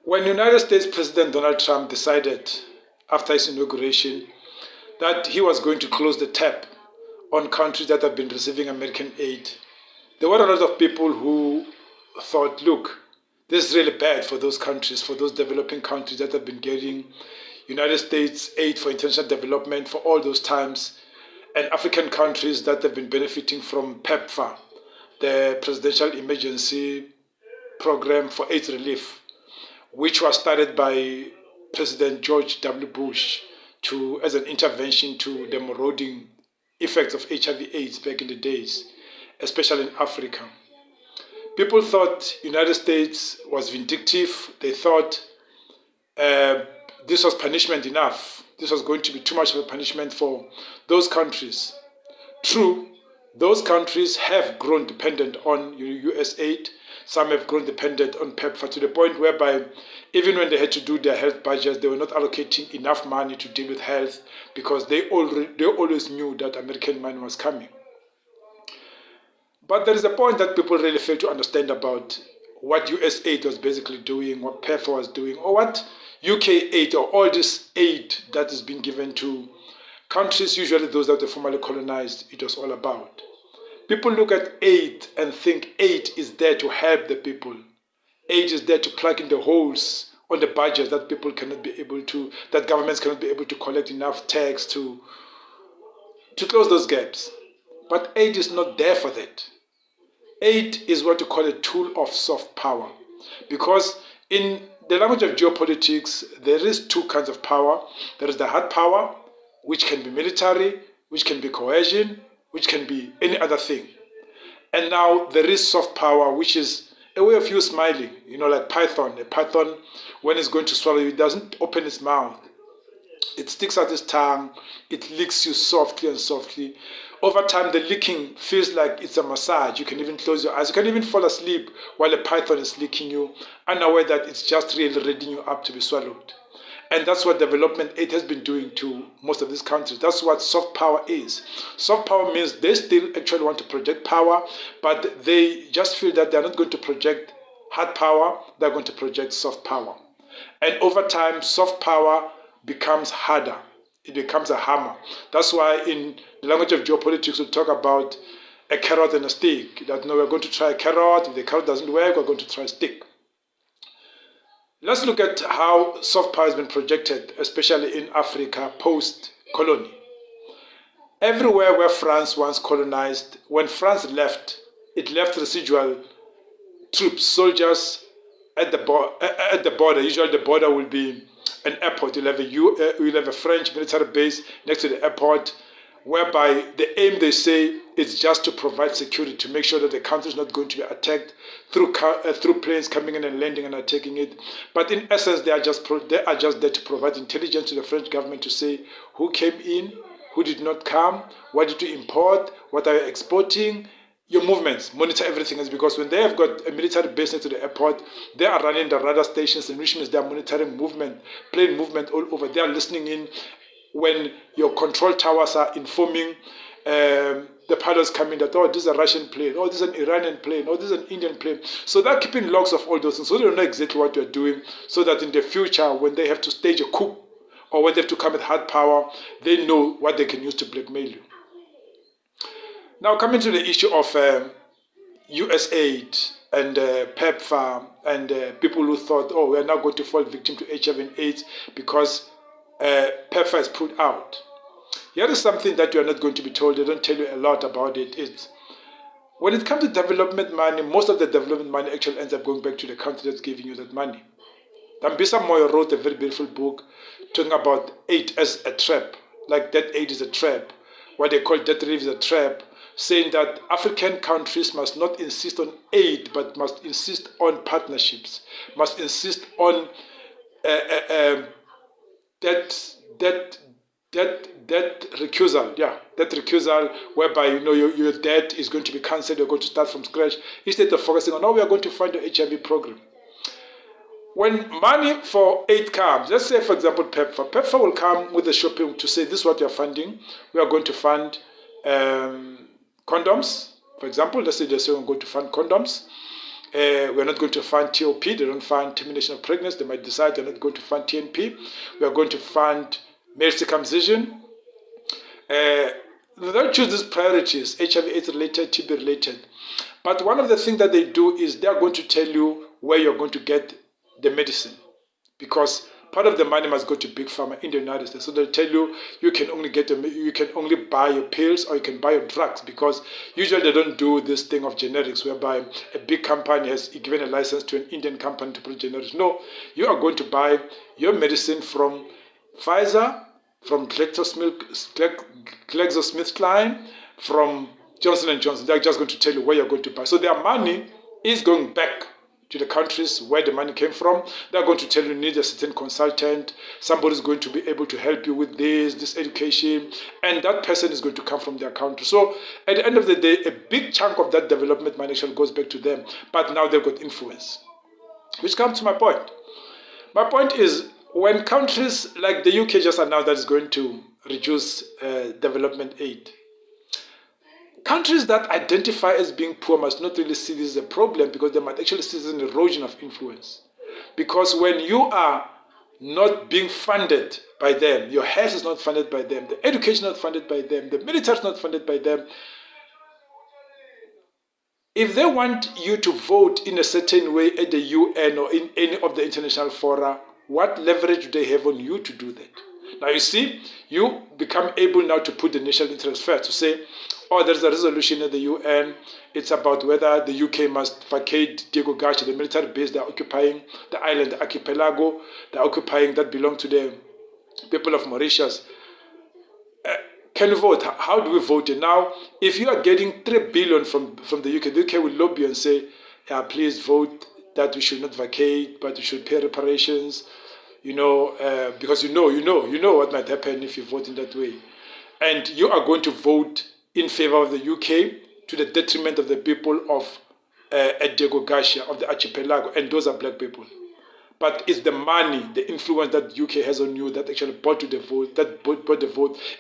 When United States President Donald Trump decided after his inauguration that he was going to close the tap on countries that have been receiving American aid, there were a lot of people who thought, look, this is really bad for those countries, for those developing countries that have been getting United States aid for international development for all those times, and African countries that have been benefiting from PEPFAR, the Presidential Emergency Program for AIDS Relief, which was started by President George W. Bush as an intervention to the marauding effects of HIV/AIDS back in the days, especially in Africa. People thought United States was vindictive. They thought this was punishment enough. This was going to be too much of a punishment for those countries. True, those countries have grown dependent on US aid. Some have grown dependent on PEPFAR to the point whereby even when they had to do their health budgets, they were not allocating enough money to deal with health because they always knew that American money was coming. But there is a point that people really fail to understand about what US aid was basically doing, what PEPFAR was doing, or what UK aid or all this aid that is being given to countries, usually those that were formerly colonized, it was all about. People look at aid and think aid is there to help the people. Aid is there to plug in the holes on the budget that people cannot be able to, that governments cannot be able to collect enough tax to close those gaps. But aid is not there for that. Aid is what you call a tool of soft power. Because in the language of geopolitics, there is two kinds of power. There is the hard power, which can be military, which can be coercion, which can be any other thing. And now there is soft power, which is a way of you smiling, like Python. A python, when it's going to swallow you, it doesn't open its mouth. It sticks out its tongue, it licks you softly and softly. Over time, the licking feels like it's a massage. You can even close your eyes. You can even fall asleep while a python is licking you, unaware that it's just really readying you up to be swallowed. And that's what development aid has been doing to most of these countries. That's what soft power is. Soft power means they still actually want to project power, but they just feel that they're not going to project hard power, they're going to project soft power. And over time, soft power becomes harder. It becomes a hammer. That's why in the language of geopolitics, we talk about a carrot and a stick. That we're going to try a carrot. If the carrot doesn't work, we're going to try a stick. Let's look at how soft power has been projected, especially in Africa post-colonial. Everywhere where France once colonized, when France left, it left residual troops, soldiers at the border. Usually the border will be an airport. You'll have a French military base next to the airport, whereby the aim, they say, is just to provide security, to make sure that the country is not going to be attacked through planes coming in and landing and attacking it. But in essence, they are just there to provide intelligence to the French government to say who came in, who did not come, what did you import, what are you exporting, your movements, monitor everything. Is because when they have got a military base next to the airport, they are running the radar stations, and which means they are monitoring movement, plane movement all over. They are listening in when your control towers are informing the pilots coming that, oh, this is a Russian plane, oh, this is an Iranian plane, oh, this is an Indian plane. So they're keeping logs of all those things, so they know exactly what you're doing, so that in the future, when they have to stage a coup, or when they have to come with hard power, they know what they can use to blackmail you. Now, coming to the issue of US aid and PEPFAR and people who thought, oh, we are now going to fall victim to HIV and AIDS because PEPFAR is pulled out. Here is something that you are not going to be told. They don't tell you a lot about it. It's when it comes to development money, most of the development money actually ends up going back to the country that's giving you that money. Dambisa Moyo wrote a very beautiful book talking about aid as a trap, like that aid is a trap. What they call debt relief is a trap, saying that African countries must not insist on aid, but must insist on partnerships, must insist on that recusal, that recusal whereby your debt is going to be cancelled, you're going to start from scratch, instead of focusing on, we are going to fund the HIV program. When money for aid comes, let's say, for example, PEPFAR will come with a shopping to say, this is what you're funding. We are going to fund condoms, for example. Let's say we're going to fund condoms. We're not going to fund TOP. They don't fund termination of pregnancy. They might decide they're not going to fund TNP. We are going to fund male circumcision. They don't choose these priorities, HIV/AIDS related, TB related. But one of the things that they do is they are going to tell you where you're going to get the medicine, because part of the money must go to big pharma in the United States. So they'll tell you you can only buy your pills or you can buy your drugs, because usually they don't do this thing of generics whereby a big company has given a license to an Indian company to put generics. No, you are going to buy your medicine from Pfizer, from GlaxoSmithKline, from Johnson & Johnson. They're just going to tell you where you're going to buy. So their money is going back to the countries where the money came from. They're going to tell you need a certain consultant, somebody's going to be able to help you with this education, and that person is going to come from their country. So at the end of the day, a big chunk of that development money actually goes back to them, but now they've got influence. Which comes to my point. My point is, when countries like the UK just announced that it's going to reduce development aid, countries that identify as being poor must not really see this as a problem, because they might actually see this as an erosion of influence. Because when you are not being funded by them, your health is not funded by them, the education is not funded by them, the military is not funded by them, if they want you to vote in a certain way at the UN or in any of the international fora, what leverage do they have on you to do that? Now you see, you become able now to put the national interest first, to say, oh, there's a resolution at the UN, it's about whether the UK must vacate Diego Garcia, the military base they're occupying, the island, the archipelago they're occupying that belong to the people of Mauritius. Can you vote? How do we vote? Now, if you are getting 3 billion from the UK will lobby and say, yeah, please vote that we should not vacate, but we should pay reparations, because you know what might happen if you vote in that way. And you are going to vote in favor of the UK to the detriment of the people of Diego Garcia, of the archipelago, and those are black people. But it's the money, the influence that the UK has on you that actually brought the vote.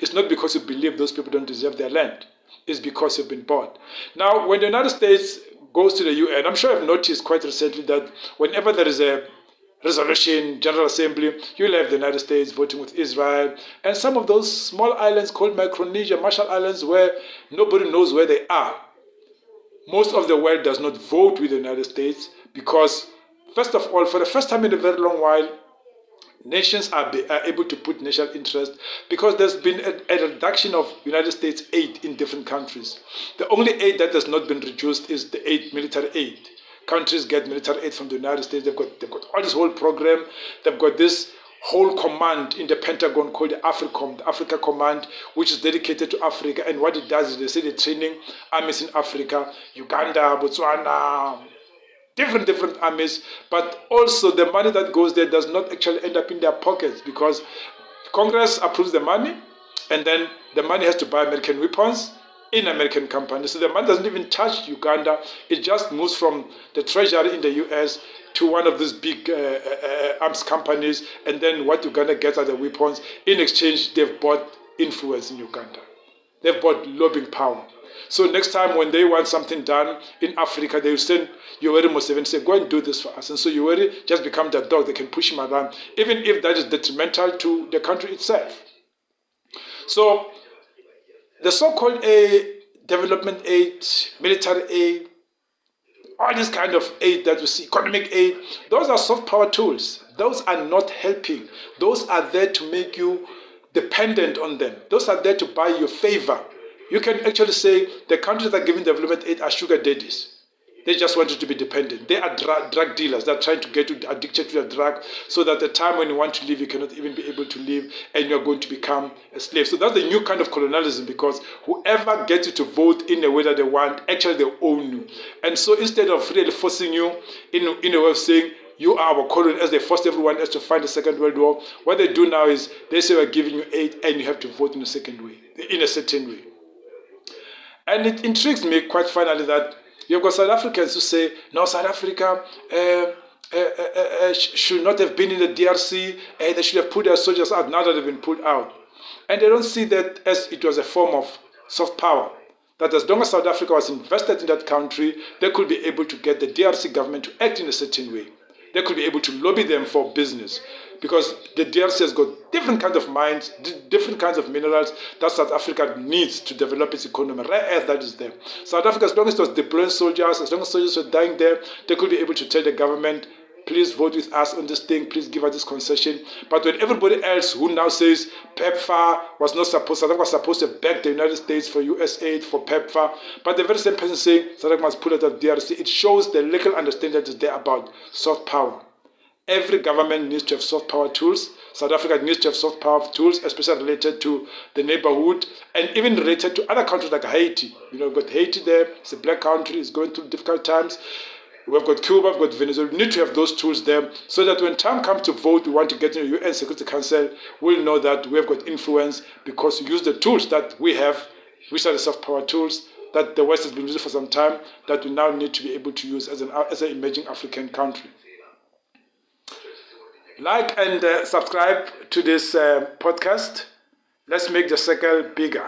It's not because you believe those people don't deserve their land. It's because you've been bought. Now, when the United States goes to the UN, I'm sure I've noticed quite recently that whenever there is a resolution, General Assembly, you'll have the United States voting with Israel, and some of those small islands called Micronesia, Marshall Islands, where nobody knows where they are. Most of the world does not vote with the United States because, first of all, for the first time in a very long while, nations are able to put national interest, because there's been a reduction of United States aid in different countries. The only aid that has not been reduced is the military aid. Countries get military aid from the United States. They've got all this whole program. They've got this whole command in the Pentagon called the AFRICOM, the Africa Command, which is dedicated to Africa. And what it does is they say they're training armies in Africa, Uganda, Botswana, different armies. But also the money that goes there does not actually end up in their pockets, because Congress approves the money, and then the money has to buy American weapons in American companies. So the money doesn't even touch Uganda. It just moves from the treasury in the US to one of these big arms companies, and then what Uganda gets are the weapons. In exchange, they've bought influence in Uganda. They've bought lobbying power. So next time when they want something done in Africa, they will send Yoweri Museveni and say, go and do this for us. And so Yoweri just becomes the dog. They can push him around, even if that is detrimental to the country itself. So the so-called development aid, military aid, all this kind of aid that we see, economic aid, those are soft power tools. Those are not helping. Those are there to make you dependent on them. Those are there to buy your favor. You can actually say the countries that are giving development aid are sugar daddies. They just want you to be dependent. They are drug dealers. They're trying to get you addicted to the drug, so that the time when you want to leave, you cannot even be able to leave, and you're going to become a slave. So that's the new kind of colonialism, because whoever gets you to vote in a way that they want, actually they own you. And so instead of really forcing you in a way of saying, you are our colony, as they forced everyone else to fight the Second World War, what they do now is they say we're giving you aid and you have to vote in a certain way. And it intrigues me quite finally that you've got South Africans who say, no, South Africa should not have been in the DRC, they should have pulled their soldiers out now that they've been pulled out. And they don't see that as it was a form of soft power. that as long as South Africa was invested in that country, they could be able to get the DRC government to act in a certain way. They could be able to lobby them for business, because the DRC has got different kinds of mines, different kinds of minerals that South Africa needs to develop its economy. Rare earth that is there. South Africa, as long as it was deploying soldiers, as long as soldiers were dying there, they could be able to tell the government, please vote with us on this thing, please give us this concession. But when everybody else who now says PEPFAR was not supposed, South Africa was supposed to back the United States for US aid, for PEPFAR, but the very same person saying South Africa must pull out of DRC, it shows the legal understanding that is there about soft power. Every government needs to have soft power tools. South Africa needs to have soft power tools, especially related to the neighborhood and even related to other countries like Haiti. You know, we've got Haiti there, it's a black country, it's going through difficult times. We've got Cuba, we've got Venezuela. We need to have those tools there so that when time comes to vote, we want to get in the UN Security Council, we'll know that we have got influence because we use the tools that we have, which are the soft power tools that the West has been using for some time, that we now need to be able to use as an emerging African country. Like and subscribe to this podcast. Let's make the circle bigger.